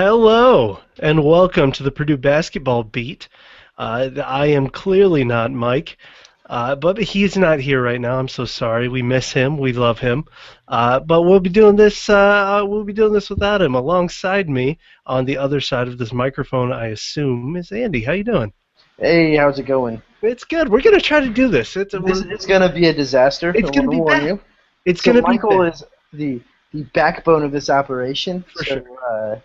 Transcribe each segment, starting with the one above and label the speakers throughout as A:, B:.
A: Hello, and welcome to the Purdue Basketball Beat. I am clearly not Mike, but he's not here right now. I'm so sorry. We miss him. We love him. But we'll be doing this. We'll be doing this without him. Alongside me, on the other side of this microphone, I assume, is Andy. How you doing?
B: Hey, how's it going?
A: It's good. We're gonna try to do this.
B: It's gonna be a disaster. I
A: It's
B: want
A: gonna
B: to
A: be
B: warn
A: bad.
B: you.
A: It's
B: So
A: gonna be
B: Michael
A: bad
B: is the backbone of this operation.
A: for
B: So
A: sure.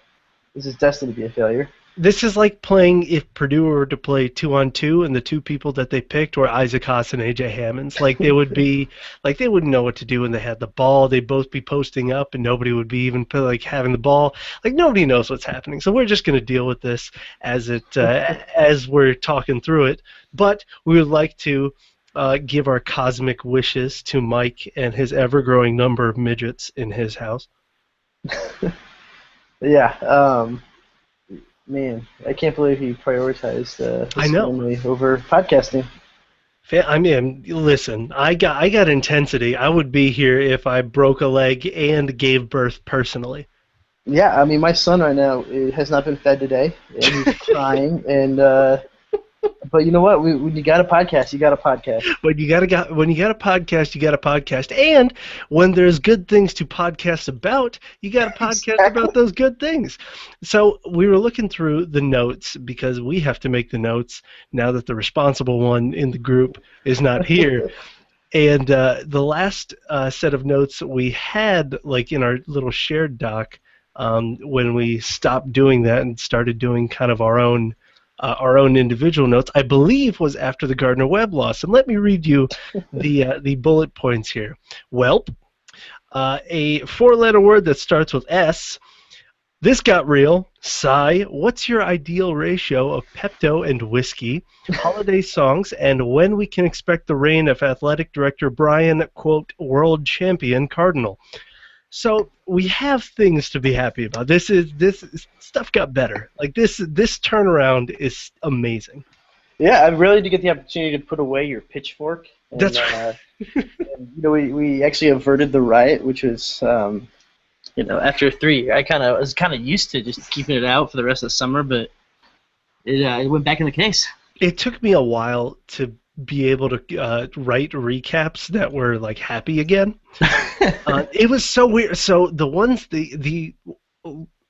B: this is destined to be a failure.
A: This is like playing if Purdue were to play 2-on-2, and the two people that they picked were Isaac Haas and AJ Hammonds. Like they wouldn't know what to do when they had the ball. They'd both be posting up, and nobody would be even like having the ball. Like nobody knows what's happening. So we're just going to deal with this as we're talking through it. But we would like to give our cosmic wishes to Mike and his ever-growing number of midgets in his house.
B: Yeah. Man, I can't believe he prioritized
A: I
B: his
A: know.
B: family over podcasting.
A: I mean, listen, I got intensity. I would be here if I broke a leg and gave birth personally.
B: Yeah, I mean, my son right now has not been fed today, and he's crying. And but you know what? When you got a podcast, you got a podcast.
A: When you got a podcast, you got a podcast, and when there's good things to podcast about, you got a podcast
B: Exactly.
A: about those good things. So we were looking through the notes because we have to make the notes now that the responsible one in the group is not here. And the last set of notes we had, like in our little shared doc, when we stopped doing that and started doing kind of our own individual notes, I believe was after the Gardner Webb loss. And let me read you the bullet points here. Welp, a four-letter word that starts with S. This got real. Sigh. What's your ideal ratio of Pepto and whiskey? Holiday songs, and when we can expect the reign of athletic director Brian, quote, world champion Cardinal. So we have things to be happy about. This stuff got better. Like this turnaround is amazing.
B: Yeah, I really did get the opportunity to put away your pitchfork, and,
A: That's
B: we actually averted the riot, which was after three, I was kind of used to just keeping it out for the rest of the summer, but it went back in the case.
A: It took me a while to be able to write recaps that were like happy again. It was so weird. So the ones the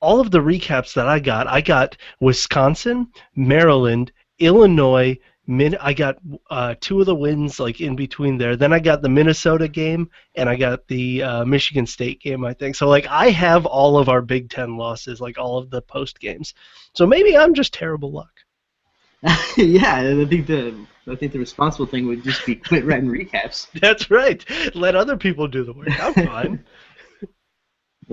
A: all of the recaps that I got Wisconsin, Maryland, Illinois. I got two of the wins like in between there. Then I got the Minnesota game and I got the Michigan State game. I think so. Like I have all of our Big Ten losses, like all of the post games. So maybe I'm just terrible luck.
B: Yeah, I think the responsible thing would just be quit writing recaps.
A: That's right. Let other people do the work. I'm fine.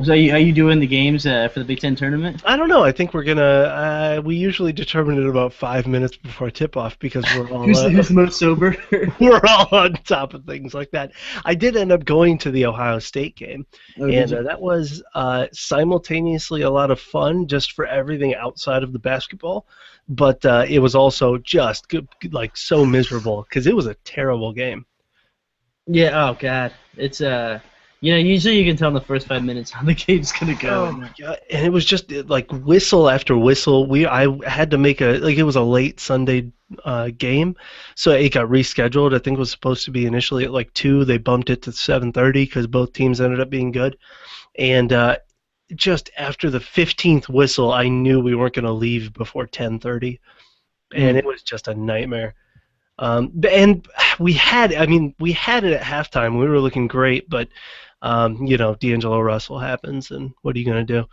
B: So are you doing the games for the Big Ten tournament?
A: I don't know. I think we're gonna. We usually determine it about 5 minutes before tip-off because we're all
B: Who's the most sober?
A: we're all on top of things like that. I did end up going to the Ohio State game,
B: Oh,
A: and
B: did you?
A: that was simultaneously a lot of fun just for everything outside of the basketball, but it was also just like so miserable because it was a terrible game.
B: Yeah. Oh God, it's usually you can tell in the first 5 minutes how the game's gonna go.
A: Oh my god! And it was just like whistle after whistle. I had to make it was a late Sunday game, so it got rescheduled. I think it was supposed to be initially at like 2. They bumped it to 7:30 because both teams ended up being good. And just after the 15th whistle, I knew we weren't going to leave before 10:30, and it was just a nightmare. And we had it at halftime. We were looking great, but D'Angelo Russell happens, and what are you gonna do?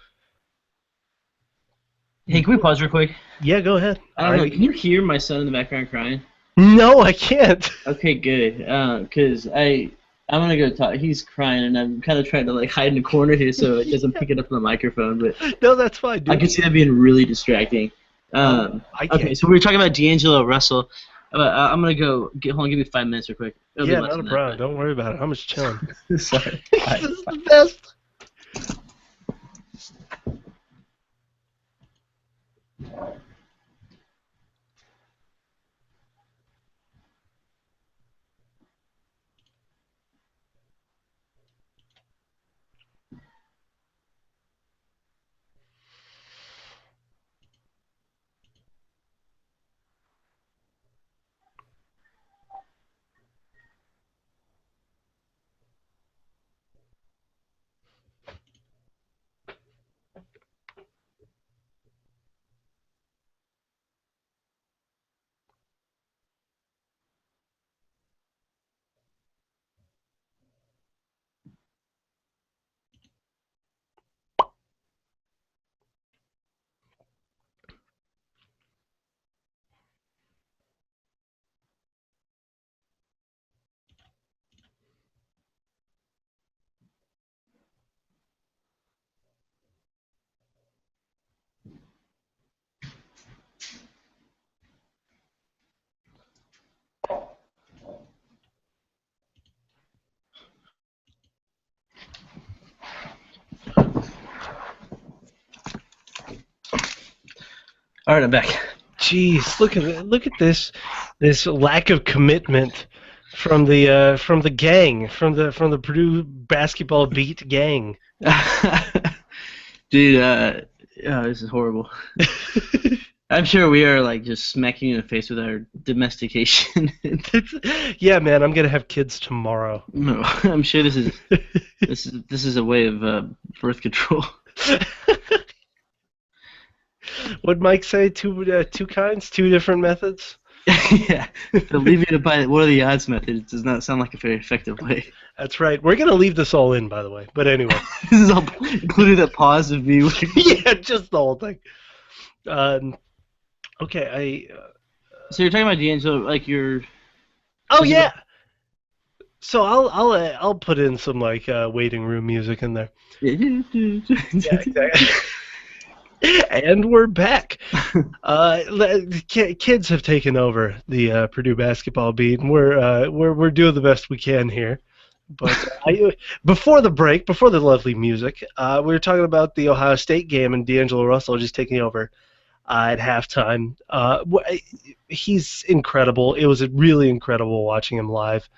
B: Hey, can we pause real quick?
A: Yeah, go ahead.
B: I don't know. Can you hear my son in the background crying?
A: No, I can't.
B: Okay, good. Cause I'm gonna go talk. He's crying, and I'm kind of trying to like hide in the corner here so it doesn't pick it up on the microphone. But
A: No, that's fine, dude.
B: I can see that being really distracting.
A: I can't.
B: Okay, so we were talking about D'Angelo Russell. I'm gonna go. Hold on, give me 5 minutes real quick. It'll be
A: Yeah,
B: less
A: not a
B: than that,
A: problem. Don't worry about it. I'm just chilling.
B: but- Sorry.
A: This is the best.
B: All right, I'm back.
A: Jeez, look at this lack of commitment from the gang, from the Purdue basketball beat gang.
B: Dude, oh, this is horrible. I'm sure we are like just smacking you in the face with our domestication.
A: Yeah, man, I'm gonna have kids tomorrow.
B: No, I'm sure this is a way of birth control.
A: What'd Mike say? Two kinds, two different methods.
B: Yeah, the leaving it by what are the odds method does not sound like a very effective way.
A: That's right. We're gonna leave this all in, by the way. But anyway,
B: This is all including that pause of me.
A: yeah, just the whole thing. Okay,
B: So you're talking about D'Angelo, like you're.
A: oh yeah. So I'll put in some like waiting room music in there. Yeah, exactly. And we're back. Kids have taken over the Purdue basketball beat, and we're doing the best we can here. But before the break, before the lovely music, we were talking about the Ohio State game and D'Angelo Russell just taking over at halftime. He's incredible. It was really incredible watching him live.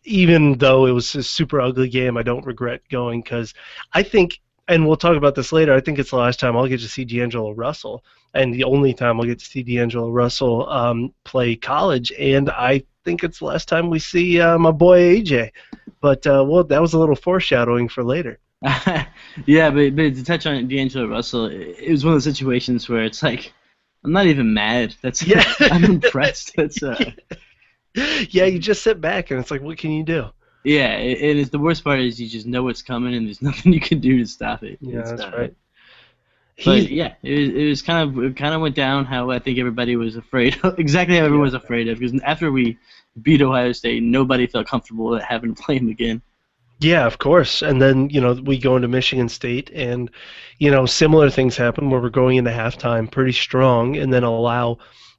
A: Even though it was a super ugly game, I don't regret going because I think, and we'll talk about this later, I think it's the last time I'll get to see D'Angelo Russell, and the only time I'll get to see D'Angelo Russell play college, and I think it's the last time we see my boy AJ. But, well, that was a little foreshadowing for later.
B: Yeah, but to touch on D'Angelo Russell, it was one of those situations where it's like, I'm not even mad.
A: Yeah.
B: I'm impressed.
A: Yeah, you just sit back and it's like, what can you do?
B: Yeah, and it's the worst part is you just know what's coming and there's nothing you can do to stop it.
A: Yeah, that's right.
B: But yeah, it was kind of went down how I think everybody was afraid of, exactly how everyone was afraid of, because after we beat Ohio State, nobody felt comfortable having to play them again.
A: Yeah, of course. And then, we go into Michigan State and, similar things happen where we're going into halftime pretty strong and then allow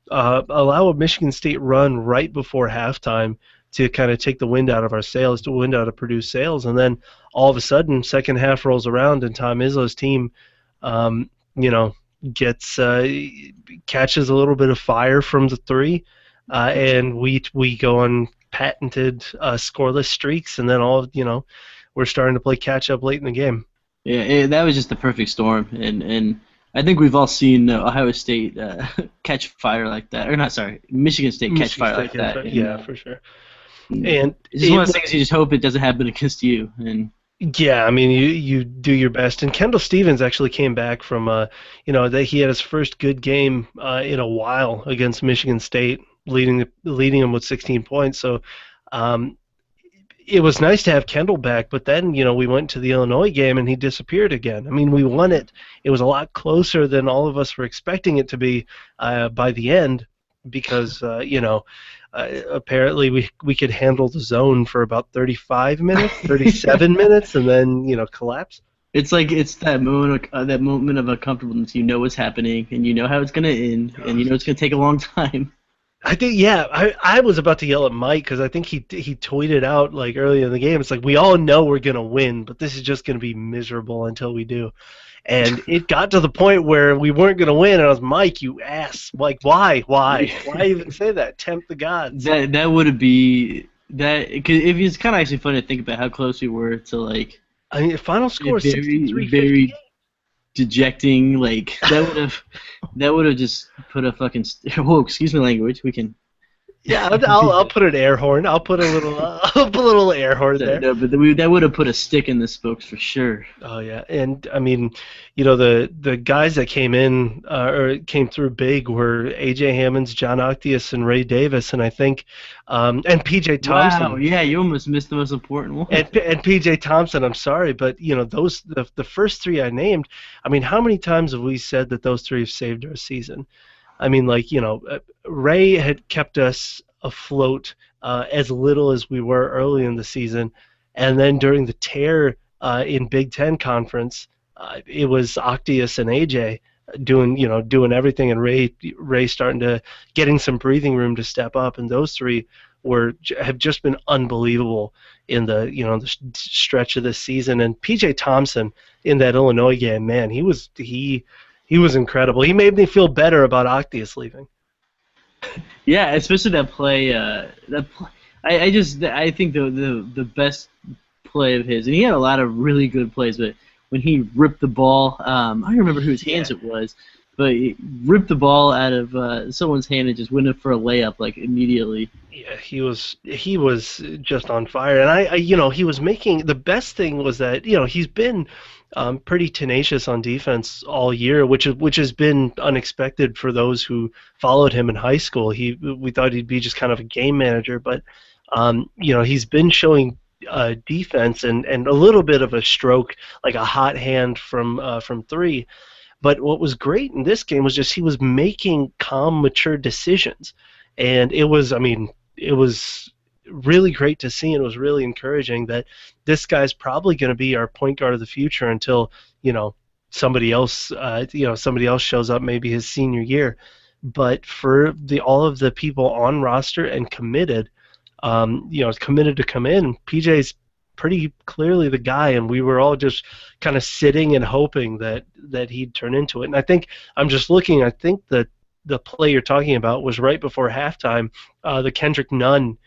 A: a Michigan State run right before halftime to kind of take the wind out of our sails, the wind out of Purdue's sails. And then all of a sudden, second half rolls around and Tom Izzo's team, catches a little bit of fire from the three, and we go on patented scoreless streaks, and then we're starting to play catch up late in the game.
B: Yeah, that was just the perfect storm, and I think we've all seen Ohio State catch fire like that, or not? Sorry, Michigan State catch fire like that.
A: Yeah, for sure. And
B: it's just one of those things you just hope it doesn't happen against you. And
A: yeah, I mean, you do your best. And Kendall Stevens actually came back from, that he had his first good game in a while against Michigan State, leading them with 16 points. So it was nice to have Kendall back. But then, we went to the Illinois game and he disappeared again. I mean, we won it. It was a lot closer than all of us were expecting it to be by the end because, apparently we could handle the zone for about 35 minutes, 37 minutes, and then collapse.
B: It's like it's that moment of uncomfortableness. You know what's happening, and you know how it's gonna end, and you know it's gonna take a long time.
A: I think I was about to yell at Mike because I think he tweeted out like early in the game. It's like we all know we're gonna win, but this is just gonna be miserable until we do. And it got to the point where we weren't going to win, and I was, Mike, you ass. Like, why even say that? Tempt the gods.
B: That would be that. Cause it's kind of actually funny to think about how close we were to like.
A: I mean, the final score is 63-58.
B: Very dejecting. Like that would have just put a fucking. Whoa, excuse me, language. We can.
A: Yeah, I'll put an air horn. I'll put a little air horn there.
B: No, but that would have put a stick in the spokes for sure.
A: Oh yeah, and I mean, the guys that came in or came through big were AJ Hammonds, John Octius, and Ray Davis, and I think, and PJ Thompson.
B: Wow, yeah, you almost missed the most important one.
A: And PJ Thompson, I'm sorry, but those the first three I named. I mean, how many times have we said that those three have saved our season? I mean, Ray had kept us afloat as little as we were early in the season, and then during the tear in Big Ten Conference, it was Octius and AJ doing everything, and Ray starting to getting some breathing room to step up, and those three have just been unbelievable in the stretch of this season. And PJ Thompson in that Illinois game, man, he He was incredible. He made me feel better about Octius leaving.
B: Yeah, especially that play. I think the best play of his, and he had a lot of really good plays, but when he ripped the ball, I don't remember whose
A: Yeah.
B: hands it was, but he ripped the ball out of someone's hand and just went in for a layup like immediately.
A: Yeah, he was just on fire, and he was making the best thing was that he's been pretty tenacious on defense all year, which has been unexpected for those who followed him in high school. We thought he'd be just kind of a game manager, but he's been showing defense and a little bit of a stroke, like a hot hand from three. But what was great in this game was just he was making calm, mature decisions, and it was really great to see, and it was really encouraging that this guy's probably going to be our point guard of the future until somebody else shows up, maybe his senior year. But for all of the people on roster and committed, committed to come in, PJ's pretty clearly the guy, and we were all just kind of sitting and hoping that he'd turn into it. And I think I'm just looking. I think that the play you're talking about was right before halftime. The Kendrick Nunn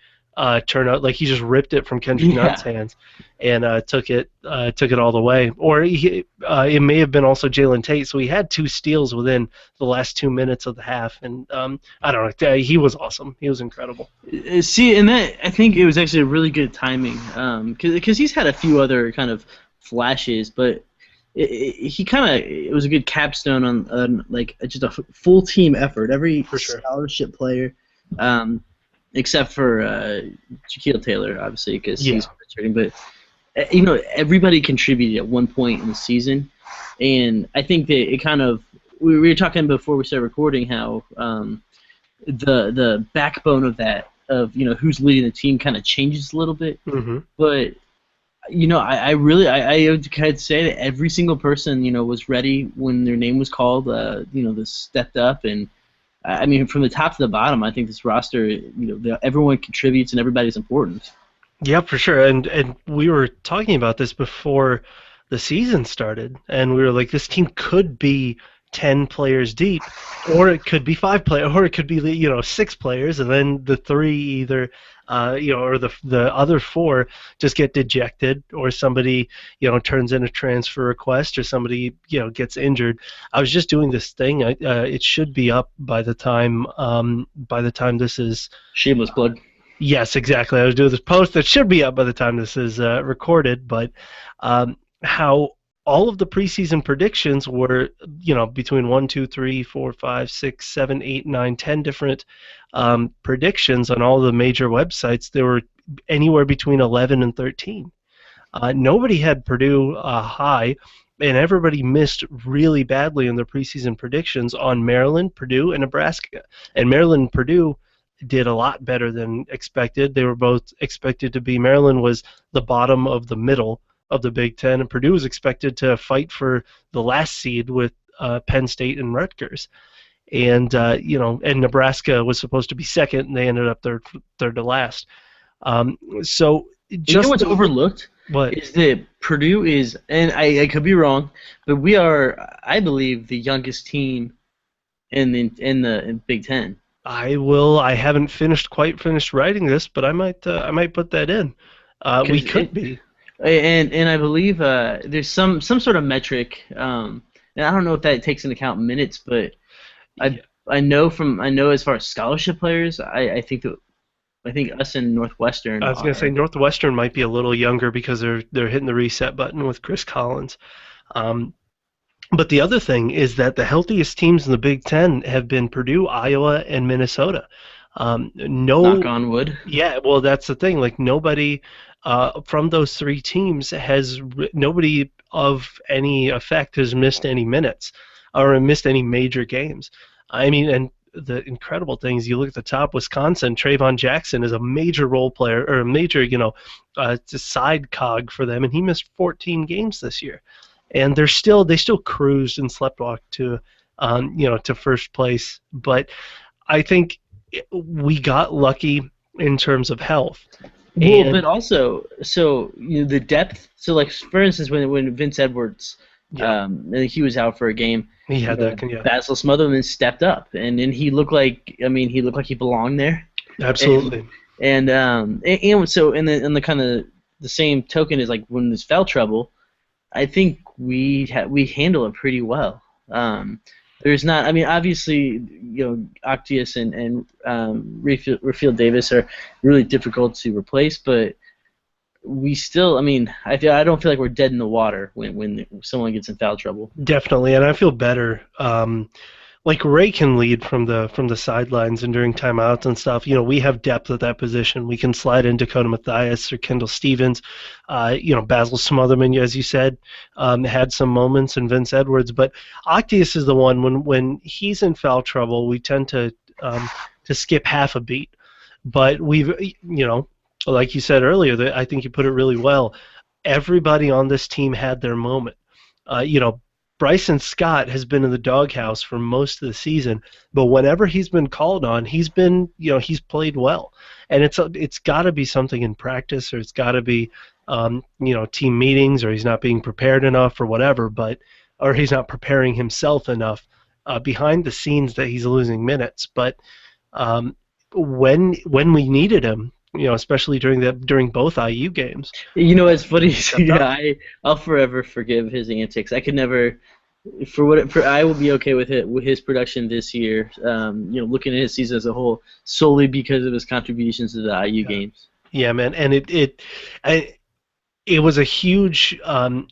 A: turnout, like he just ripped it from Kendrick Nunn's hands and took it all the way. Or it may have been also Jalen Tate. So he had 2 steals within the last 2 minutes of the half, and I don't know. He was awesome. He was incredible.
B: See, and that I think it was actually a really good timing, because he's had a few other kind of flashes, but it was a good capstone on like just a full team effort. Every scholarship player, except for Shaquille Taylor, obviously, because he's returning. But everybody contributed at one point in the season, and I think that it kind of we were talking before we started recording how the backbone of that who's leading the team kind of changes a little bit, but. I really would say that every single person, was ready when their name was called, they stepped up. And, I mean, from the top to the bottom, I think this roster, everyone contributes and everybody's important.
A: Yeah, for sure. And we were talking about this before the season started, and we were like, this team could be 10 players deep, or it could be 5 players, or it could be 6 players, and then the 3 either or the other 4 just get dejected, or somebody turns in a transfer request, or somebody gets injured. I was just doing this thing. It should be up by the time this is
B: shameless plug.
A: Yes, exactly. I was doing this post that should be up by the time this is recorded, but how all of the preseason predictions were, between 1, 2, 3, 4, 5, 6, 7, 8, 9, 10 different predictions on all the major websites. There were anywhere between 11 and 13. Nobody had Purdue high, and everybody missed really badly in their preseason predictions on Maryland, Purdue, and Nebraska. And Maryland and Purdue did a lot better than expected. They were both expected to be. Maryland was the bottom of the middle of the Big Ten, and Purdue was expected to fight for the last seed with Penn State and Rutgers, and and Nebraska was supposed to be second, and they ended up third to last. So just
B: what's overlooked is that Purdue is, and I could be wrong, but we are, I believe, the youngest team in the Big Ten.
A: I haven't quite finished writing this, but I might put that in. We could be.
B: And I believe there's some sort of metric, and I don't know if that takes into account minutes, but I know as far as scholarship players, I think us and Northwestern.
A: I was going to say Northwestern might be a little younger because they're hitting the reset button with Chris Collins. But the other thing is that the healthiest teams in the Big Ten have been Purdue, Iowa, and Minnesota.
B: Knock on wood.
A: Yeah, well, that's the thing. Like nobody from those 3 teams nobody of any effect has missed any minutes or missed any major games. I mean, and the incredible thing is you look at the top, Wisconsin, Trayvon Jackson is a major role player or a major, side cog for them, and he missed 14 games this year. And they still cruised and sleptwalked to first place. But I think we got lucky in terms of health.
B: Well, but also, the depth. So, like, for instance, when Vince Edwards
A: Yeah,
B: And he was out for a game.
A: he had that. Yeah,
B: Basil Smotherman stepped up, and he looked like he looked like he belonged there. And
A: absolutely.
B: and so in the kind of the same token is like when there's foul trouble, I think we handle it pretty well. There's not. I mean, obviously, Octius and Refield Davis are really difficult to replace, but we still. I mean, I don't feel like we're dead in the water when someone gets in foul trouble.
A: Definitely, and I feel better. Like Ray can lead from the sidelines and during timeouts and stuff. We have depth at that position. We can slide in Dakota Mathias or Kendall Stevens. Basil Smotherman, as you said, had some moments, and Vince Edwards. But Octius is the one when he's in foul trouble, we tend to skip half a beat. But like you said earlier, that I think you put it really well. Everybody on this team had their moment. Uh, you know, Bryson Scott has been in the doghouse for most of the season, but whenever he's been called on, he's played well, and it's got to be something in practice, or it's got to be team meetings, or he's not being prepared enough, or whatever, or he's not preparing himself enough behind the scenes that he's losing minutes. But um, when we needed him, especially during both IU games,
B: It's funny.
A: stepped up.
B: I'll forever forgive his antics. I could never, I will be okay with it with his production this year. Looking at his season as a whole, solely because of his contributions to the IU games.
A: Yeah, man, and it was a huge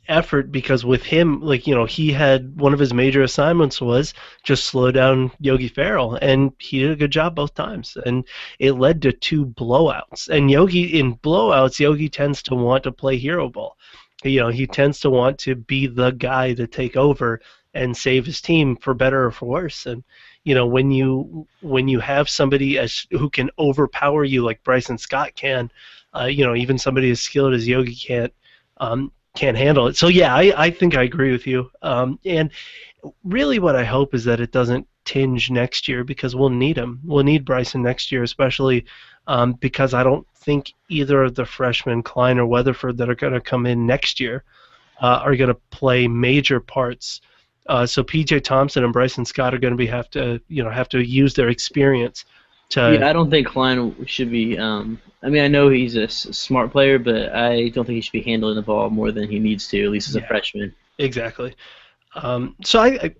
A: effort because with him, he had one of his major assignments was just slow down Yogi Ferrell, and he did a good job both times, and it led to two blowouts. And in blowouts, Yogi tends to want to play hero ball. He tends to want to be the guy to take over and save his team for better or for worse. And when you have somebody who can overpower you like Bryson Scott can, even somebody as skilled as Yogi can't handle it. So yeah, I think I agree with you. And really, what I hope is that it doesn't tinge next year because we'll need him. We'll need Bryson next year, especially because I don't think either of the freshmen, Klein or Weatherford, that are going to come in next year are going to play major parts. So PJ Thompson and Bryson Scott are going to have to use their experience to.
B: Yeah, I don't think Klein should be. I know he's a smart player, but I don't think he should be handling the ball more than he needs to, at least as a
A: Yeah,
B: freshman.
A: exactly. So I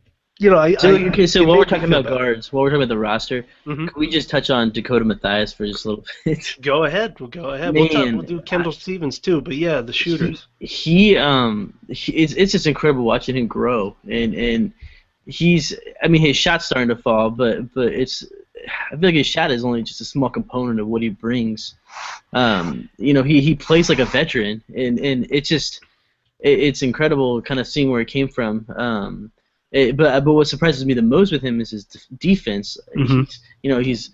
B: Okay, so
A: it
B: while we're
A: made me
B: talking
A: feel
B: about
A: better.
B: guards, while we're talking about the roster,
A: Hmm.
B: can we just touch on Dakota Mathias for just a little bit?
A: Go ahead. We'll go ahead. We'll
B: Man,
A: do Kendall Stevens too, but yeah, the shooters.
B: it's just incredible watching him grow, and his shot's starting to fall, but I feel like his shot is only just a small component of what he brings. He plays like a veteran, and it's incredible kind of seeing where it came from. But what surprises me the most with him is his defense.
A: Hmm.
B: He's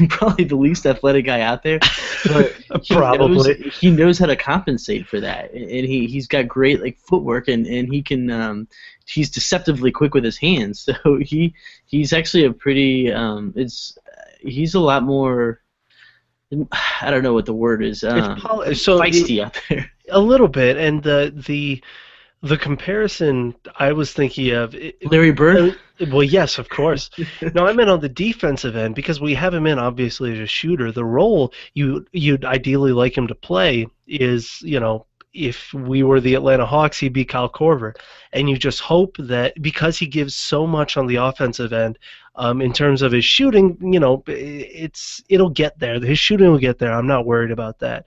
B: probably the least athletic guy out there, but
A: Probably.
B: he knows how to compensate for that, and he's got great footwork, and he can he's deceptively quick with his hands. So he's actually a pretty he's a lot more. I don't know what the word is.
A: So
B: Feisty out there.
A: a little bit, and the comparison I was thinking of.
B: Larry Bird.
A: Well, yes, of course. No, I meant on the defensive end because we have him in obviously as a shooter. The role you'd ideally like him to play is, if we were the Atlanta Hawks, he'd be Kyle Korver, and you just hope that because he gives so much on the offensive end, in terms of his shooting, it'll get there. His shooting will get there. I'm not worried about that.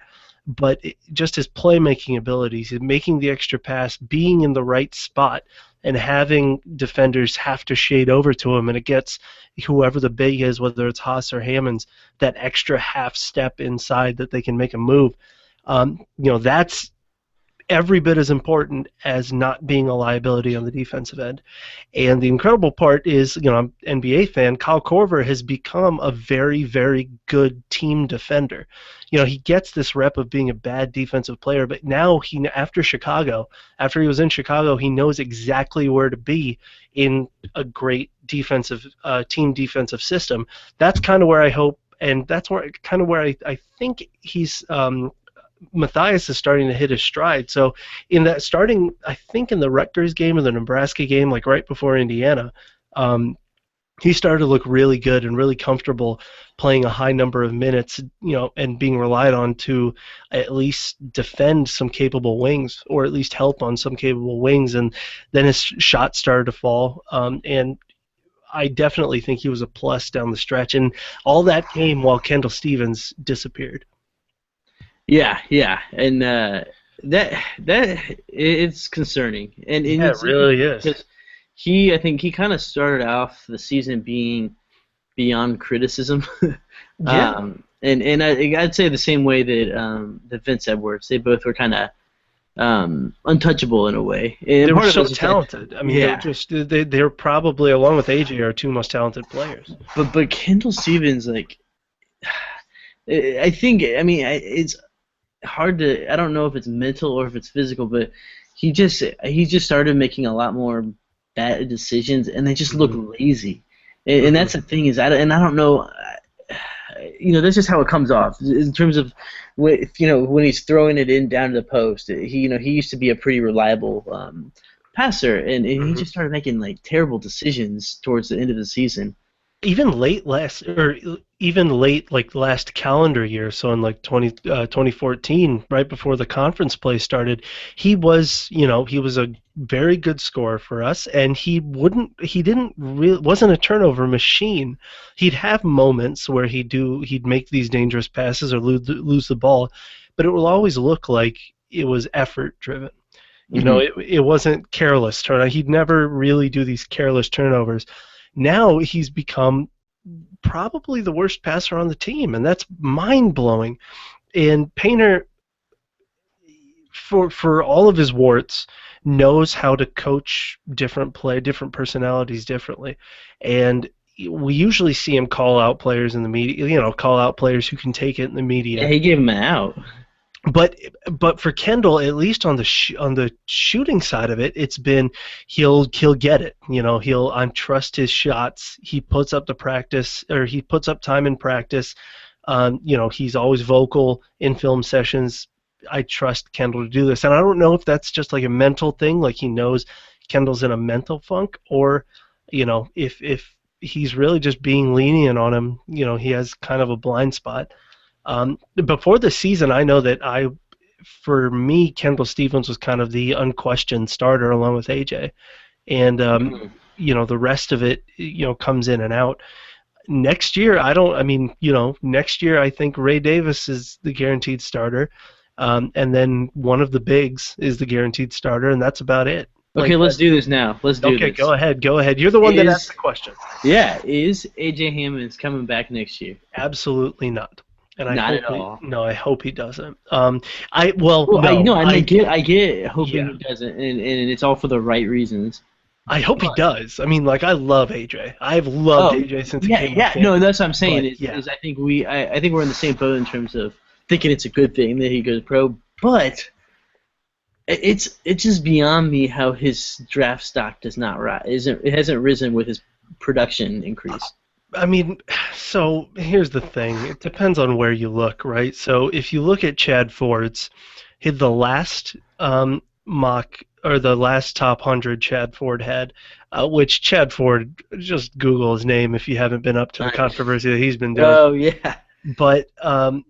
A: But just his playmaking abilities, making the extra pass, being in the right spot, and having defenders have to shade over to him, and it gets whoever the big is, whether it's Haas or Hammonds, that extra half step inside that they can make a move. That's every bit as important as not being a liability on the defensive end. And the incredible part is, I'm an NBA fan, Kyle Korver has become a very, very good team defender. He gets this rep of being a bad defensive player, but now after he was in Chicago, he knows exactly where to be in a great defensive team defensive system. That's kind of where I hope, and that's where I think he's Matthias is starting to hit his stride. So in that starting, I think in the Rutgers game or the Nebraska game, like right before Indiana, um, he started to look really good and really comfortable playing a high number of minutes, and being relied on to at least defend some capable wings or at least help on some capable wings. And then his shot started to fall. And I definitely think he was a plus down the stretch. And all that came while Kendall Stevens disappeared.
B: Yeah, yeah, and that it's concerning, and
A: Yeah, it
B: it's
A: really
B: interesting
A: is.
B: because I think he kind of started off the season being beyond criticism,
A: Yeah.
B: and I'd say the same way that Vince Edwards, they both were kind of untouchable in a way,
A: They
B: and
A: were
B: part of it
A: so
B: was just that,
A: talented. I mean,
B: yeah,
A: they're probably, along with AJ, our two most talented players.
B: but Kendall Stevens, like, I think, I mean, it's hard to, I don't know if it's mental or if it's physical, but he just started making a lot more bad decisions, and they just look
A: Hmm.
B: lazy. And
A: Hmm.
B: that's the thing is, I don't know, that's just how it comes off in terms of when he's throwing it in down to the post. He used to be a pretty reliable passer, and he
A: Hmm.
B: just started making like terrible decisions towards the end of the season.
A: Even late like last calendar year, so in like 2014, right before the conference play started, he was a very good scorer for us, and wasn't a turnover machine. He'd have moments where he'd make these dangerous passes or lose the ball, but it will always look like it was effort driven.
B: Hmm.
A: It wasn't careless turn. He'd never really do these careless turnovers. Now he's become probably the worst passer on the team, and that's mind blowing. And Painter, for all of his warts, knows how to coach different personalities differently, and we usually see him call out players in the media, call out players who can take it in the
B: Yeah,
A: media.
B: he gave him an out.
A: But for Kendall, at least on the shooting side of it, it's been he'll get it. He'll I trust his shots. He puts up the practice, or he puts up time in practice. He's always vocal in film sessions. I trust Kendall to do this, and I don't know if that's just like a mental thing, like he knows Kendall's in a mental funk, or if he's really just being lenient on him. He has kind of a blind spot. Before the season, I know that for me, Kendall Stevens was kind of the unquestioned starter along with AJ, and
B: Mhm.
A: the rest of it, comes in and out. Next year, I don't. I mean, next year I think Ray Davis is the guaranteed starter, and then one of the bigs is the guaranteed starter, and that's about it.
B: Okay,
A: Like
B: let's
A: that.
B: do this now. Let's do
A: Okay,
B: this.
A: go ahead. You're the one that asked
B: Is
A: the question.
B: Yeah, is AJ Hammons coming back next year?
A: Absolutely not. And
B: Not at all.
A: I hope he doesn't. I well,
B: Well,
A: no,
B: I get hoping
A: yeah,
B: he doesn't, and it's all for the right reasons.
A: I hope he
B: But
A: does. I mean, like I love AJ. I've loved
B: oh,
A: AJ since he
B: yeah,
A: came on
B: yeah, no,
A: campus.
B: that's what I'm saying.
A: But
B: Is
A: yeah,
B: is I think we're in the same boat in terms of thinking it's a good thing that he goes pro, but it's just beyond me how his draft stock does not rise. It hasn't risen with his production increase.
A: I mean, so here's the thing. It depends on where you look, right? So if you look at Chad Ford's, hit the last mock or the last top 100 Chad Ford had, which Chad Ford, just Google his name if you haven't been up to the controversy that he's been doing.
B: Oh yeah.
A: But on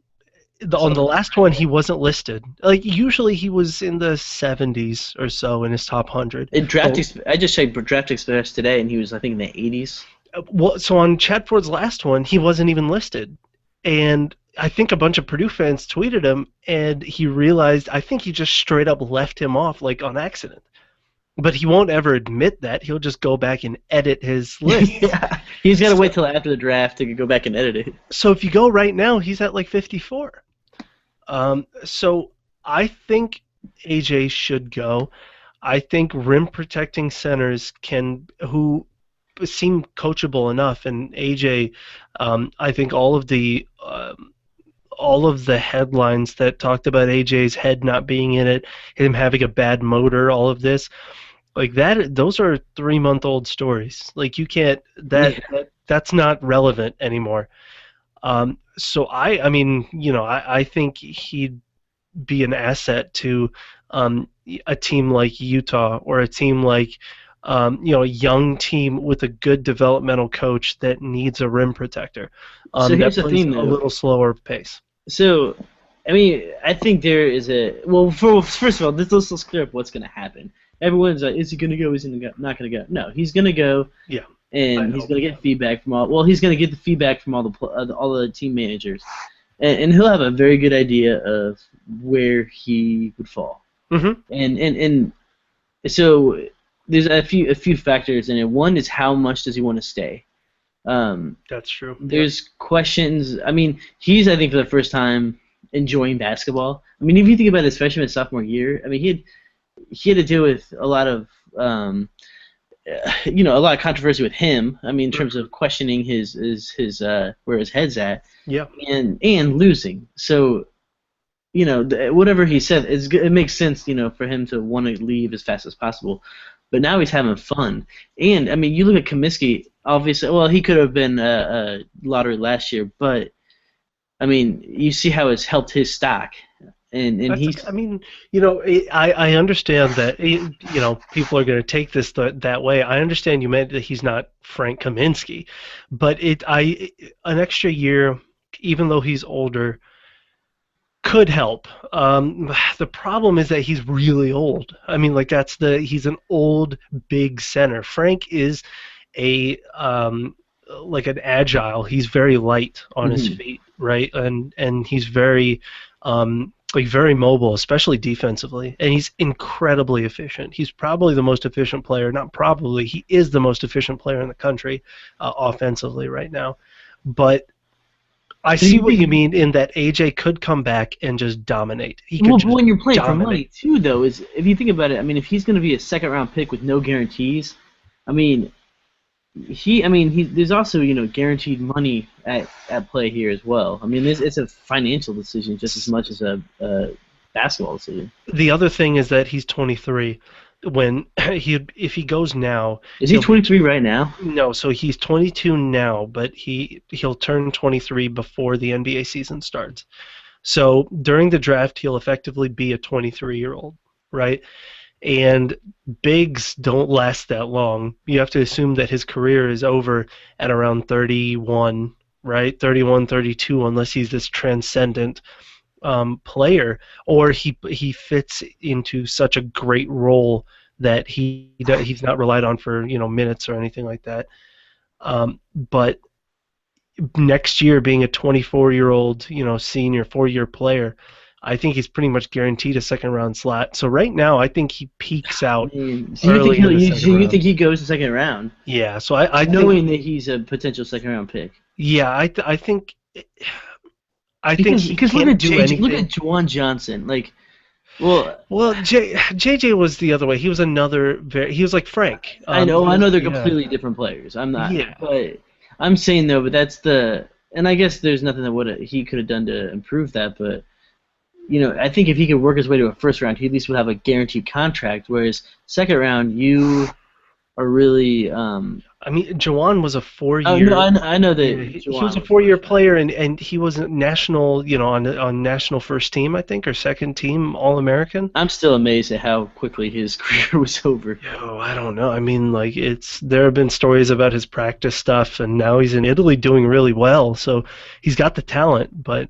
A: the
B: So
A: last one, he wasn't listed. Like usually, he was in the 70s or so in his top 100.
B: I just checked Draft Express today, and he was I think in the 80s.
A: Well, so on Chad Ford's last one, he wasn't even listed, and I think a bunch of Purdue fans tweeted him, and he realized. I think he just straight up left him off, like on accident. But he won't ever admit that. He'll just go back and edit his list.
B: Yeah, he's got to
A: So,
B: wait till after the draft to go back and edit it.
A: so if you go right now, he's at like 54. So I think AJ should go. I think rim protecting centers who seem coachable enough, and AJ. I think all of the headlines that talked about AJ's head not being in it, him having a bad motor, all of this, like that. Those are 3-month-old stories. Like you can't
B: Yeah.
A: that's not relevant anymore. So I mean, I think he'd be an asset to a team like Utah or a team like a young team with a good developmental coach that needs a rim protector
B: So here's
A: that
B: the
A: plays
B: thing,
A: a
B: though.
A: little slower pace.
B: So, I mean, I think there is a well. First of all, let's clear up what's going to happen. Everyone's like, is he going to go? Is he not going to go? No, he's going to go,
A: Yeah, I
B: and he's
A: hope.
B: going to get feedback from all. Well, he's going to get the feedback from all the team managers, and he'll have a very good idea of where he would fall.
A: Hmm.
B: And so there's a few factors in it. One is how much does he want to stay. Um,
A: That's true. Yeah.
B: there's questions. I mean, he's I think for the first time enjoying basketball. I mean, if you think about his freshman and sophomore year, I mean he had to deal with a lot of a lot of controversy with him. I mean, in terms of questioning his where his head's at,
A: Yeah.
B: and losing. So whatever he said, it makes sense, for him to want to leave as fast as possible. But now he's having fun, and I mean, you look at Comiskey. Obviously, well, he could have been a lottery last year, but I mean, you see how it's helped his stock, and
A: That's,
B: he's
A: I mean, I understand that, people are going to take this that way. I understand you meant that he's not Frank Kaminsky, but an extra year, even though he's older, could help. The problem is that he's really old. I mean, like he's an old big center. Frank is a like an agile. He's very light on his
B: mhm.
A: feet, right? And he's very like very mobile, especially defensively, and he's incredibly efficient. He's probably the most efficient player. Not probably, he is the most efficient player in the country offensively right now. But I
B: So
A: see
B: you
A: what you
B: think,
A: mean in that AJ could come back and just dominate. He could
B: well, but
A: just
B: when you're playing for
A: dominate.
B: money too, though, is if you think about it, I mean, if he's going to be a second round pick with no guarantees, I mean, there's also guaranteed money at play here as well. I mean, it's a financial decision just as much as a basketball decision.
A: The other thing is that he's 23. When if he goes now,
B: Is he
A: he'll be
B: 23 right now?
A: no. So he's 22 now, but he'll turn 23 before the NBA season starts. So during the draft, he'll effectively be a 23-year-old, right? And bigs don't last that long. You have to assume that his career is over at around 31, right? 31, 32, unless he's this transcendent player, or he fits into such a great role that he's not relied on for minutes or anything like that. But next year, being a 24-year-old senior 4-year player, I think he's pretty much guaranteed a second round slot. So right now, I think he peaks
B: I
A: out
B: mean, so you think
A: early in the
B: so
A: second
B: you
A: round.
B: think he goes to second round,
A: Yeah, so I think
B: knowing that he's a potential second round pick?
A: yeah, I think he
B: Because look
A: can't
B: at
A: do
B: Look
A: anything.
B: at Juwan Johnson. Like, well,
A: Well, JJ was the other way. He was he was like Frank.
B: I know they're
A: Yeah,
B: completely different players. I'm not,
A: yeah.
B: but I'm saying though, but that's and I guess there's nothing that he could have done to improve that, but I think if he could work his way to a first round, he at least would have a guaranteed contract. Whereas second round, you are really.
A: I mean, Jawan was a
B: Oh no,
A: four-year.
B: I know
A: Yeah,
B: that
A: he was
B: Juwan
A: a
B: was
A: four-year
B: first round.
A: player, and he was a national, on national first team, I think, or second team All American.
B: I'm still amazed at how quickly his career was over.
A: Oh, I don't know. I mean, like there have been stories about his practice stuff, and now he's in Italy doing really well. So he's got the talent, but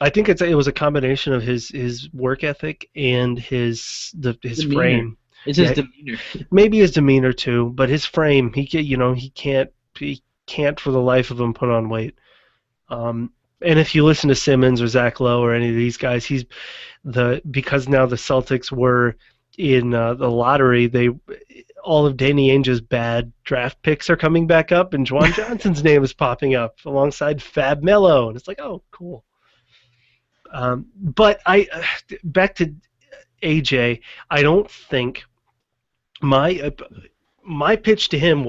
A: I think it was a combination of his work ethic and his
B: Demeanor.
A: frame.
B: It's his
A: Yeah,
B: demeanor.
A: maybe his demeanor too, but his frame. He can't for the life of him put on weight. And if you listen to Simmons or Zach Lowe or any of these guys, because now the Celtics were in the lottery. All of Danny Ainge's bad draft picks are coming back up, and Juwan Johnson's name is popping up alongside Fab Melo, and it's like, oh, cool. But back to AJ. I don't think my my pitch to him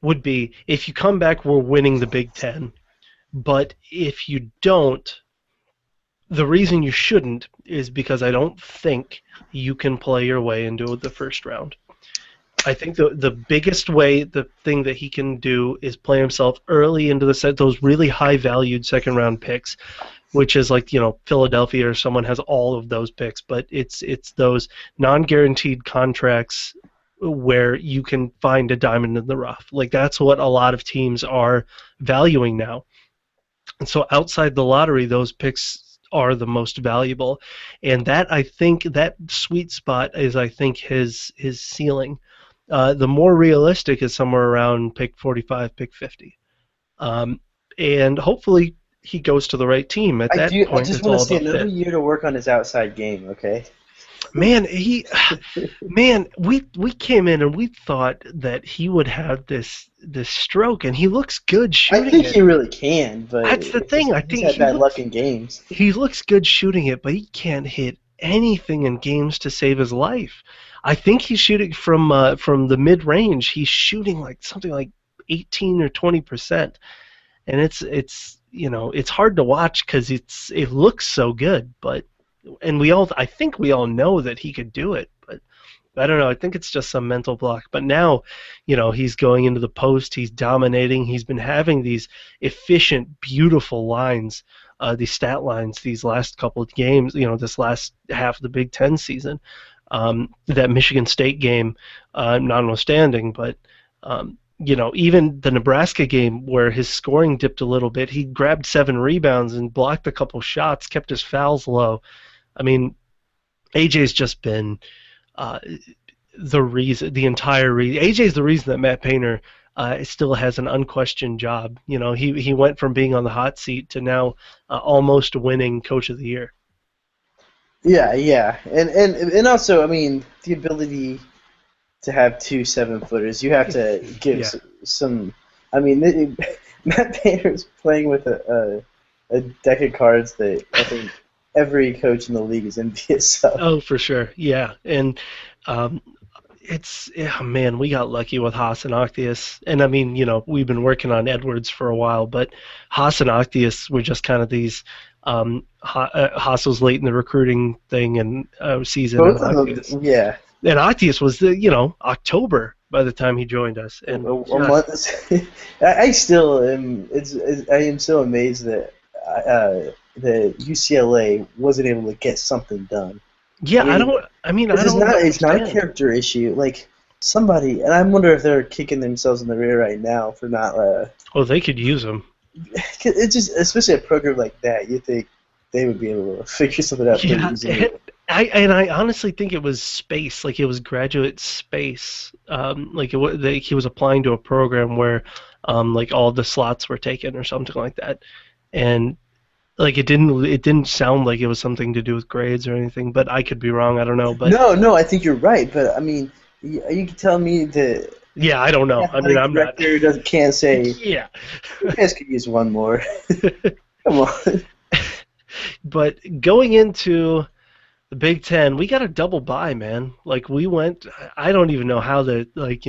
A: would be, if you come back, we're winning the Big Ten. But if you don't, the reason you shouldn't is because I don't think you can play your way into the first round. I think the biggest way, the thing that he can do is play himself early into those really high valued second round picks, which is like, Philadelphia or someone has all of those picks, but it's those non-guaranteed contracts where you can find a diamond in the rough. Like that's what a lot of teams are valuing now. And so outside the lottery, those picks are the most valuable. And that I think that sweet spot is I think his ceiling. The more realistic is somewhere around pick 45, pick 50. Um, and hopefully he goes to the right team. At that
B: I
A: point,
B: just
A: it's
B: want to
A: all
B: see
A: about
B: another
A: fit.
B: year to work on his outside game. Okay.
A: Man, we came in and we thought that he would have this stroke, and he looks good
B: I
A: shooting
B: think
A: it.
B: he really can, but
A: That's the
B: it's just
A: thing. I
B: he's
A: think
B: had bad luck in games.
A: he looks good shooting it, but he can't hit anything in games to save his life. I think he's shooting from the mid range. He's shooting like something like 18 or 20%, and it's hard to watch because it looks so good, but and I think we all know that he could do it, but I don't know. I think it's just some mental block. But now, he's going into the post. He's dominating. He's been having these efficient, beautiful lines, these stat lines, these last couple of games. This last half of the Big Ten season, that Michigan State game, notwithstanding. But even the Nebraska game where his scoring dipped a little bit, he grabbed 7 rebounds and blocked a couple shots, kept his fouls low. I mean, AJ's just been uh, the entire reason. AJ's the reason that Matt Painter still has an unquestioned job. He went from being on the hot seat to now almost winning Coach of the Year.
B: Yeah, yeah, and also, I mean, the ability to have 2 7-footers, you have to give
A: Yeah.
B: some. I mean, Matt Painter's playing with a deck of cards that I think every coach in the league is envious of.
A: Oh, for sure. Yeah, and um, man, we got lucky with Haas and Octius, and I mean, we've been working on Edwards for a while, but Haas and Octius were just kind of these. Haas was late in the recruiting thing and season, and
B: Both of
A: Octius,
B: them, yeah.
A: and Octius was October by the time he joined us, and
B: A month. I still am. I am so amazed that that UCLA wasn't able to get something done.
A: yeah,
B: I mean,
A: I don't
B: it's not a
A: understand.
B: character issue. Like somebody, and I wonder if they're kicking themselves in the rear right now for not.
A: Oh, they could use him.
B: It's just, especially a program like that, you think they would be able to figure something out pretty
A: Yeah,
B: easily.
A: I honestly think it was space, like it was graduate space. Like he was applying to a program where, like all the slots were taken or something like that, and like it didn't sound like it was something to do with grades or anything. But I could be wrong. I don't know. But
B: No, no, I think you're right. But I mean, you can tell me the
A: yeah, I don't know. I mean,
B: athletic
A: I'm not.
B: director can't say
A: Yeah,
B: you guys could use one more. Come on.
A: but going into the Big Ten, we got a double bye, man. Like we went. I don't even know how the like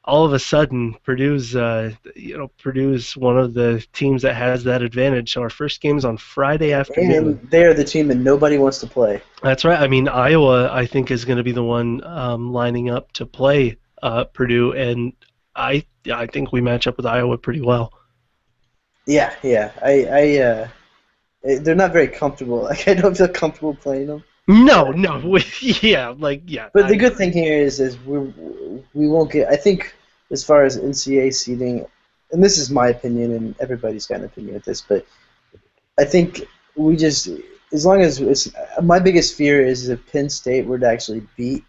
A: all of a sudden Purdue's one of the teams that has that advantage. So our first game's on Friday afternoon.
B: And they're the team that nobody wants to play.
A: That's right. I mean, Iowa, I think, is going to be the one lining up to play Purdue, and I think we match up with Iowa pretty well.
B: Yeah, yeah. They're not very comfortable. Like I don't feel comfortable playing them.
A: No, no, yeah, like yeah.
B: But the good thing here is we won't get. I think as far as NCAA seeding, and this is my opinion, and everybody's got an opinion with this, but I think we just as long as my biggest fear is if Penn State were to actually beat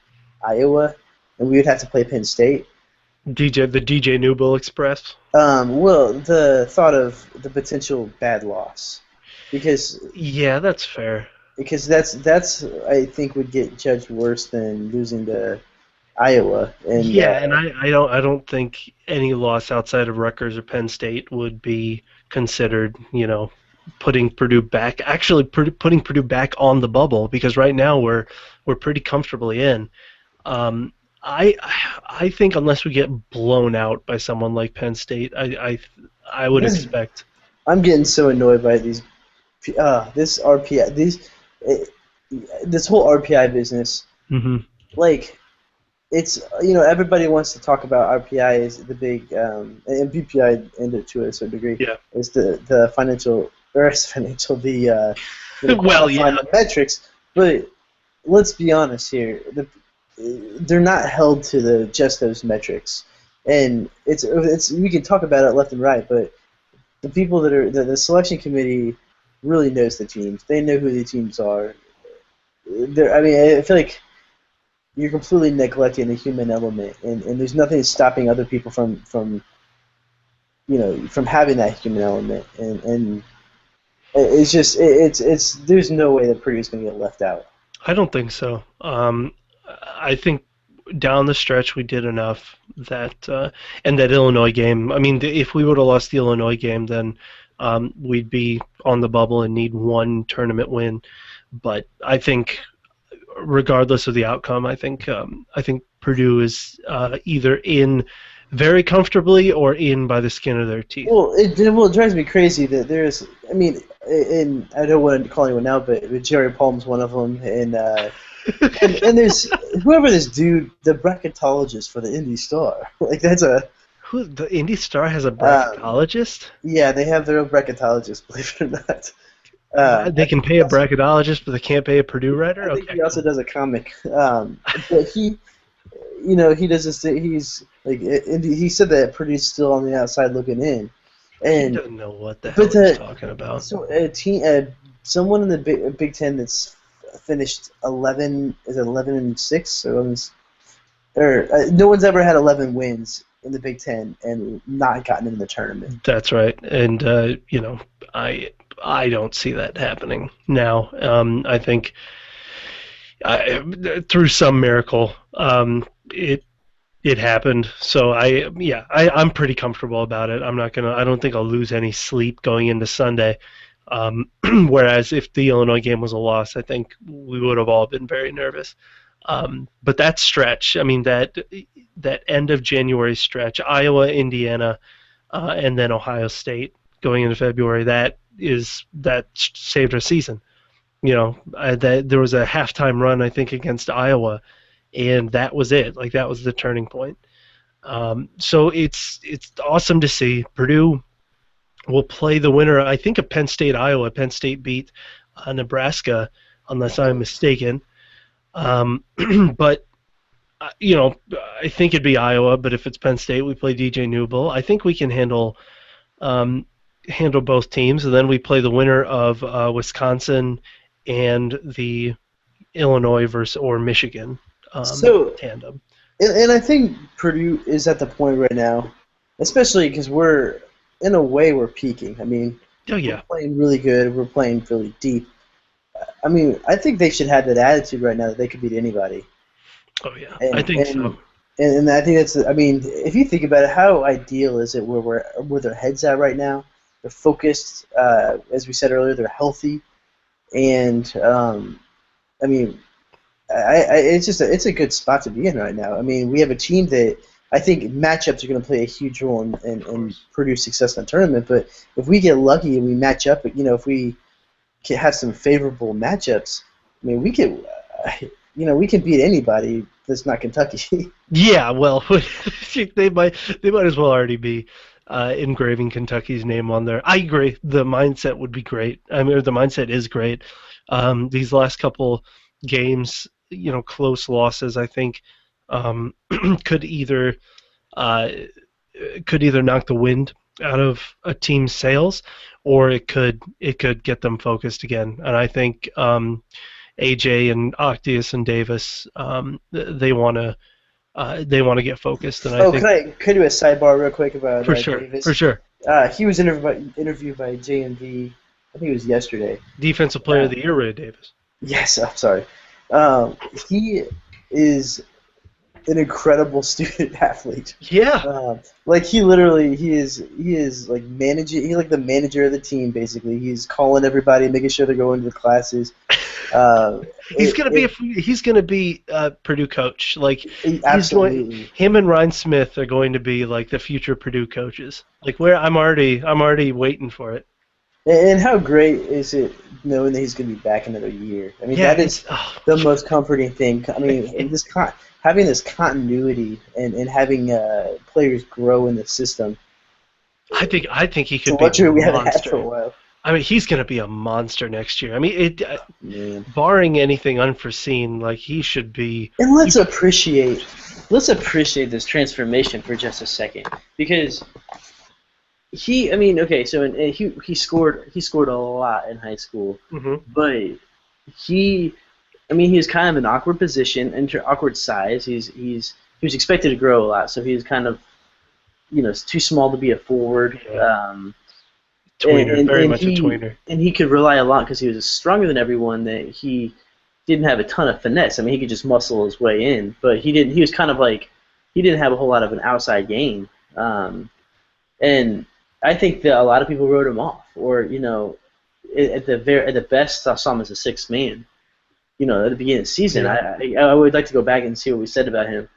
B: Iowa, and we would have to play Penn State.
A: The DJ Newbill Express.
B: Well, the thought of the potential bad loss, because
A: Yeah, that's fair.
B: that's I think would get judged worse than losing to Iowa. And
A: Yeah, and I don't think any loss outside of Rutgers or Penn State would be considered, putting Purdue back. Actually, putting Purdue back on the bubble because right now we're pretty comfortably in. Um, I think unless we get blown out by someone like Penn State, I would expect.
B: I'm getting so annoyed by this RPI eh, this whole RPI business.
A: Hmm.
B: Like it's everybody wants to talk about RPI as the big and BPI into to a certain degree
A: Yeah.
B: is the financial or financial, the
A: Well,
B: quantifying
A: yeah.
B: the metrics. But let's be honest here, they're not held to just those metrics, and it's we can talk about it left and right, but the people that are the selection committee really knows the teams. They know who the teams are. I mean, I feel like you're completely neglecting the human element, and there's nothing stopping other people from from having that human element, and it's just it's there's no way that Purdue's going to get left out.
A: I don't think so. I think down the stretch we did enough that and that Illinois game. I mean, if we would have lost the Illinois game, then we'd be on the bubble and need one tournament win. But I think, regardless of the outcome, I think Purdue is either in very comfortably or in by the skin of their teeth.
B: Well, it drives me crazy that there's. I mean, and I don't want to call anyone out, but Jerry Palm's one of them, and there's whoever this dude, the bracketologist for the Indy Star. Like that's a.
A: Who the Indy Star has a bracketologist?
B: Yeah, they have their own bracketologist. Believe it or not.
A: They can pay a bracketologist, but they can't pay a Purdue writer.
B: I think he also does a comic. But he does this. He's like, he said that Purdue's still on the outside looking in, and
A: he doesn't know what the hell he's talking about.
B: So someone in the Big Ten that's finished 11-6 or 11, or no one's ever had 11 wins in the Big Ten and not gotten into the tournament.
A: That's right, and I don't see that happening now. I think through some miracle, it happened. So I'm pretty comfortable about it. I don't think I'll lose any sleep going into Sunday. Whereas if the Illinois game was a loss, I think we would have all been very nervous. But that stretch, I mean that end of January stretch, Iowa, Indiana, and then Ohio State going into February, that saved our season. There was a halftime run, I think, against Iowa, and that was it. Like, that was the turning point. So it's awesome to see. Purdue will play the winner, I think, of Penn State, Iowa. Penn State beat Nebraska, unless I'm mistaken. But I think it'd be Iowa. But if it's Penn State, we play DJ Newble. I think we can handle both teams, and then we play the winner of Wisconsin and the Illinois or Michigan tandem.
B: And I think Purdue is at the point right now, especially because we're peaking. I mean, we're playing really good. We're playing really deep. I mean, I think they should have that attitude right now that they could beat anybody.
A: Oh yeah, I think so.
B: And I think that's. I mean, if you think about it, how ideal is it where their heads at right now? They're focused. As we said earlier, they're healthy, and I mean, it's a good spot to be in right now. I mean, we have a team that I think matchups are going to play a huge role in Purdue's success in the tournament. But if we get lucky and we match up, if we can have some favorable matchups, I mean, we can beat anybody that's not Kentucky.
A: Yeah, well, they might as well already be engraving Kentucky's name on there. I agree. The mindset would be great. I mean, the mindset is great. These last couple games, close losses, I think, could either knock the wind out of a team's sails, or it could get them focused again. And I think AJ and Octius and Davis, they want to get focused. And I think.
B: Could I do a sidebar real quick about Davis?
A: For sure.
B: He was interviewed by JMV. I think it was yesterday.
A: Defensive Player of the Year, Ray Davis.
B: Yes, I'm sorry. He is an incredible student athlete.
A: Yeah.
B: He is like managing. He's like the manager of the team basically. He's calling everybody, making sure they're going to the classes. He's
A: gonna be a Purdue coach. Like,
B: absolutely.
A: Him and Ryan Smith are going to be like the future Purdue coaches. Like, I'm already waiting for it.
B: And how great is it knowing that he's going to be back another year? I mean, that is the most comforting thing. I mean, having this continuity and having players grow in the system.
A: I think he could be a monster.
B: We haven't had for a while.
A: I mean, he's going to be a monster next year. I mean,
B: Man.
A: barring anything unforeseen, like he should be.
B: And let's appreciate this transformation for just a second, because I mean, okay, so he scored a lot in high school,
A: Hmm.
B: but he, I mean, he was kind of an awkward position, awkward size. He was expected to grow a lot, so he was kind of, too small to be a forward.
A: Yeah.
B: And,
A: Tweener,
B: and,
A: very
B: and
A: much a
B: he
A: tweener.
B: and he could rely a lot because he was stronger than everyone. That he didn't have a ton of finesse. I mean, he could just muscle his way in, but he didn't. He was kind of like he didn't have a whole lot of an outside game. And I think that a lot of people wrote him off, or at the best, I saw him as a sixth man. At the beginning of the season,
A: Yeah.
B: I would like to go back and see what we said about him,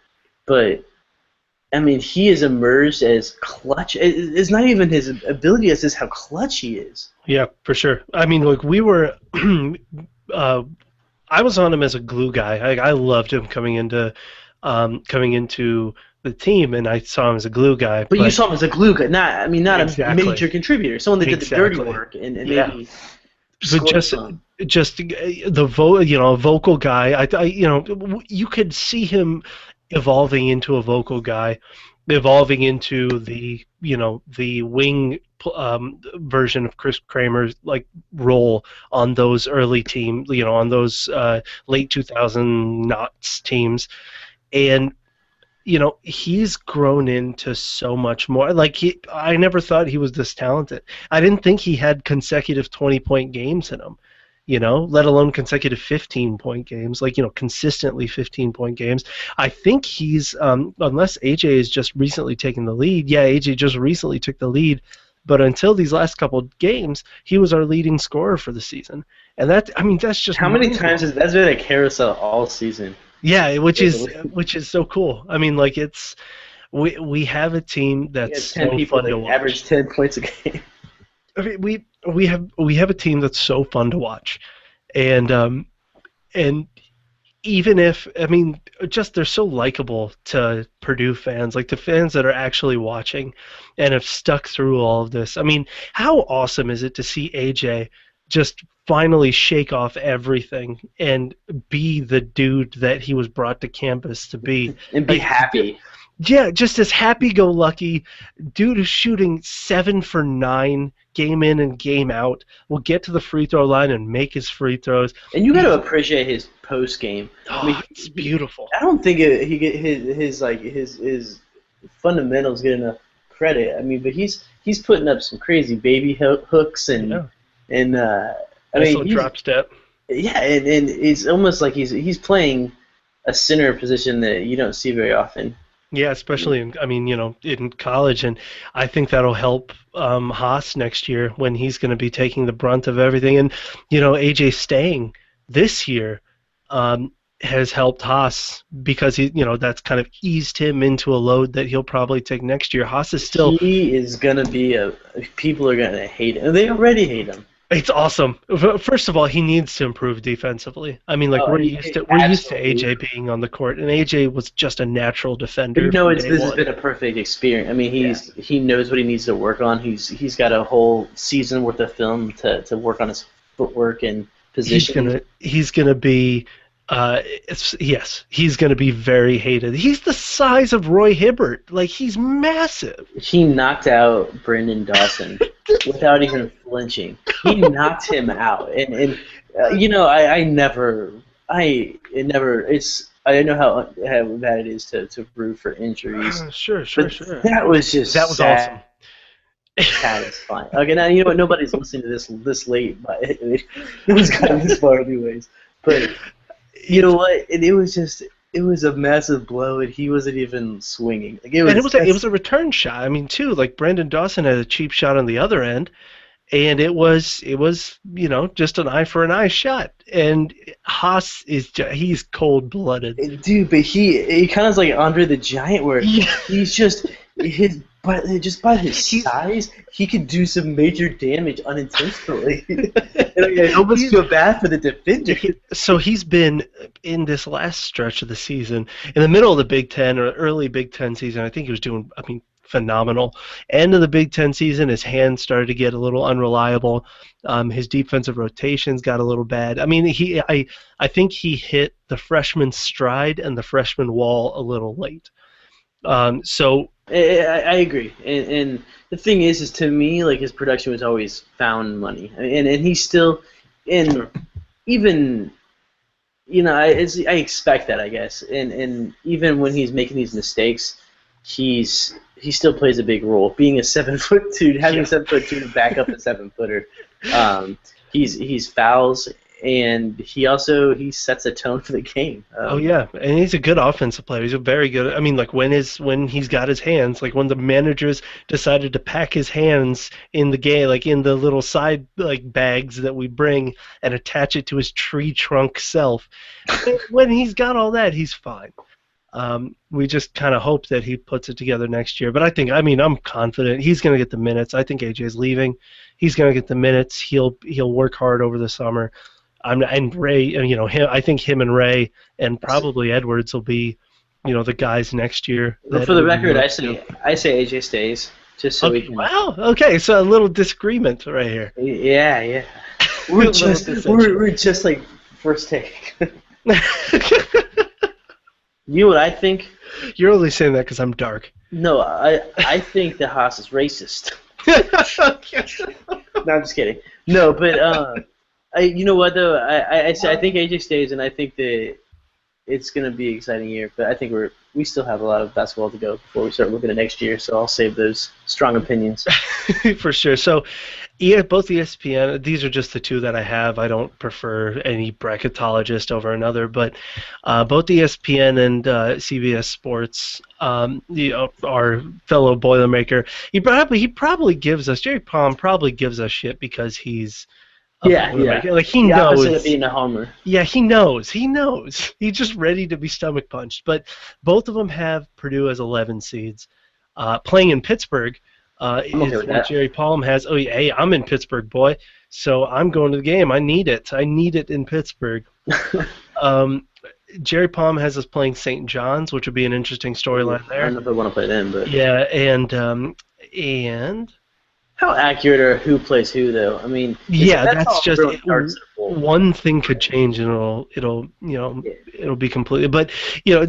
B: but I mean, he has emerged as clutch. It's not even his ability; it's just how clutch he is.
A: Yeah, for sure. I mean, like we were, uh, I was on him as a glue guy. I loved him coming into the team, and I saw him as a glue guy.
B: But you saw him as a glue guy, not a
A: Exactly.
B: major contributor, someone that did the dirty
A: Exactly.
B: work and
A: Yeah.
B: maybe
A: But
B: scored some.
A: just vocal guy. You could see him evolving into a vocal guy, evolving into the wing version of Chris Kramer's like role on those early team, on those late 2000 knots teams, and he's grown into so much more. Like I never thought he was this talented. I didn't think he had consecutive 20-point games in him, let alone consecutive 15-point games, like, consistently 15-point games. I think he's, unless AJ has just recently taken the lead. Yeah, AJ just recently took the lead. But until these last couple of games, he was our leading scorer for the season. And that's just
B: How many times has that's been a carousel all season?
A: yeah, which is so cool. I mean, like we have a team
B: You
A: that's
B: have 10
A: so
B: people
A: fun to
B: that
A: watch.
B: average 10 points a game.
A: I mean, we have a team that's so fun to watch, and even if I mean, just they're so likable to Purdue fans, like to fans that are actually watching, and have stuck through all of this. I mean, how awesome is it to see AJ just finally shake off everything and be the dude that he was brought to campus to be?
B: And be
A: Like,
B: happy.
A: yeah, just this happy-go-lucky dude who's shooting 7 for 9 game in and game out. Will get to the free throw line and make his free throws.
B: And you got to appreciate his post game. I mean,
A: It's beautiful.
B: I don't think he get his fundamentals get enough credit. I mean, but he's putting up some crazy baby hooks and
A: Yeah.
B: and I
A: Nice
B: mean,
A: little drop step.
B: yeah, and it's almost like he's playing a center position that you don't see very often.
A: Yeah, especially in college, and I think that'll help Haas next year when he's going to be taking the brunt of everything. And AJ staying this year has helped Haas because that's kind of eased him into a load that he'll probably take next year. Haas is still
B: He is gonna be people are gonna hate him. They already hate him.
A: It's awesome. First of all, he needs to improve defensively. I mean, like
B: Oh,
A: we're
B: he-
A: used to
B: absolutely.
A: AJ being on the court, and AJ was just a natural defender.
B: You know,
A: from
B: this
A: day
B: has
A: one.
B: been a perfect experience. I mean, he knows what he needs to work on. He's got a whole season worth of film to work on his footwork and position.
A: He's gonna be yes, he's gonna be very hated. He's the size of Roy Hibbert. Like he's massive.
B: He knocked out Brendan Dawson without even flinching. He knocked him out, and I never I know how bad it is to root for injuries.
A: Sure.
B: But that was just
A: That was
B: sad.
A: awesome.
B: Satisfying. Okay, now you know what? Nobody's listening to this late, but no one's gotten this far anyways. But you know what? It was a massive blow, and he wasn't even swinging. Like,
A: And it was a return shot. I mean, too, like Brandon Dawson had a cheap shot on the other end, and it was just an eye for an eye shot. And Haas he's cold blooded.
B: dude. But he kind of is like Andre the Giant, where
A: Yeah.
B: he's just just by his size, he could do some major damage unintentionally. And I almost feel bad for the defender.
A: So he's been in this last stretch of the season, in the middle of the Big Ten or early Big Ten season. I think he was doing, phenomenal. End of the Big Ten season, his hands started to get a little unreliable. His defensive rotations got a little bad. I mean, I think he hit the freshman stride and the freshman wall a little late. So
B: I agree, and the thing is to me, like his production was always found money, and he's still, and even, I expect that, I guess, and even when he's making these mistakes, he still plays a big role. Being a 7'2", having a 7'2" to back up a 7-footer, he's fouls. And he sets a tone for the game.
A: And he's a good offensive player. He's a very good. I mean, like when he's got his hands, like when the managers decided to pack his hands in the game, like in the little side like bags that we bring and attach it to his tree trunk self. When he's got all that, he's fine. We just kind of hope that he puts it together next year. But I'm confident he's going to get the minutes. I think AJ's leaving. He's going to get the minutes. He'll work hard over the summer. And Ray, I think him and Ray and probably Edwards will be, the guys next year.
B: For the record, I say AJ stays, just so we can.
A: Wow. Okay, so a little disagreement right here.
B: Yeah. We're just like first take. You know what I think?
A: You're only saying that because I'm dark.
B: No, I think that Haas is racist. No, I'm just kidding. No, but you know what though? I think AJ stays, and I think that it's going to be an exciting year. But I think we still have a lot of basketball to go before we start looking at next year. So I'll save those strong opinions.
A: For sure. So, yeah, both ESPN. These are just the two that I have. I don't prefer any bracketologist over another, but both ESPN and CBS Sports. Our fellow Boilermaker. He probably gives us Jerry Palm probably gives us shit because he's.
B: Yeah.
A: Like he
B: the
A: knows.
B: Opposite of being a homer.
A: Yeah, he knows. He's just ready to be stomach punched. But both of them have Purdue as 11 seeds. Playing in Pittsburgh is what Jerry Palm has. Oh, yeah, hey, I'm in Pittsburgh, boy. So I'm going to the game. I need it. in Pittsburgh. Jerry Palm has us playing St. John's, which would be an interesting storyline there.
B: I don't know if I want to play them, but
A: yeah, and.
B: How accurate or who plays who, though? I mean,
A: that's just one thing could change, and it'll be completely. But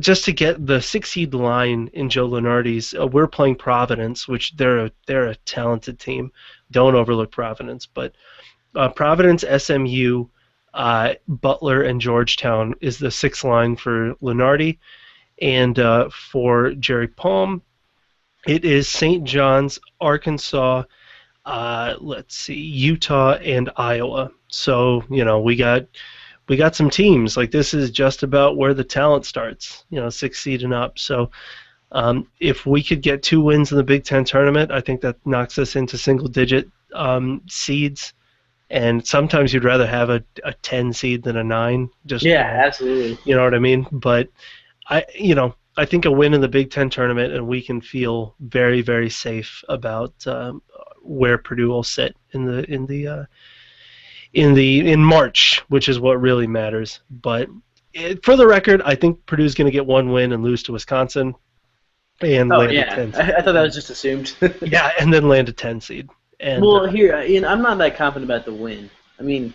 A: just to get the 6-seed line in Joe Lunardi's, we're playing Providence, which they're a talented team. Don't overlook Providence, but Providence, SMU, Butler, and Georgetown is the 6th line for Lunardi, and for Jerry Palm, it is St. John's, Arkansas. Let's see, Utah and Iowa. So we got some teams. Like this is just about where the talent starts. 6 seed and up. So if we could get 2 wins in the Big Ten tournament, I think that knocks us into single-digit seeds. And sometimes you'd rather have a 10 seed than a 9.
B: Absolutely.
A: You know what I mean? But I think a win in the Big Ten tournament, and we can feel very, very safe about where Purdue will sit in March, which is what really matters. But for the record, I think Purdue's going to get 1 win and lose to Wisconsin, and land a 10 seed.
B: I thought that was just assumed.
A: Yeah, and then land a 10 seed. And,
B: here, I'm not that confident about the win. I mean,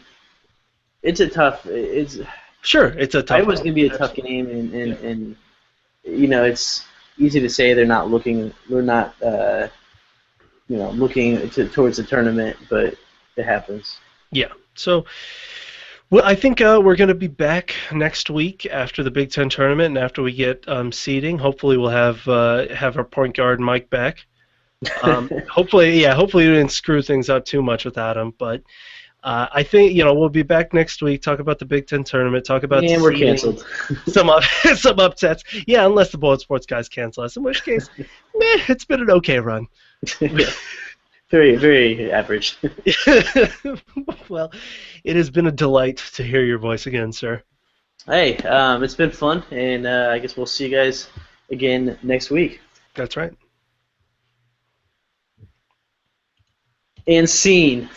B: it's a tough.
A: Sure, it's a tough.
B: It was going to be a tough game, and it's easy to say they're not looking. We're not. Looking towards the tournament, but it happens.
A: Yeah. So, well, I think we're going to be back next week after the Big Ten tournament and after we get seeding. Hopefully, we'll have our point guard Mike back. Hopefully we didn't screw things up too much without him. But I think we'll be back next week. Talk about the Big Ten tournament. Talk about
B: we're canceled.
A: some upsets. Yeah, unless the Bullet Sports guys cancel us, in which case, it's been an okay run.
B: Very, very average.
A: Well, it has been a delight to hear your voice again, sir.
B: Hey, it's been fun, and I guess we'll see you guys again next week.
A: That's right.
B: And scene.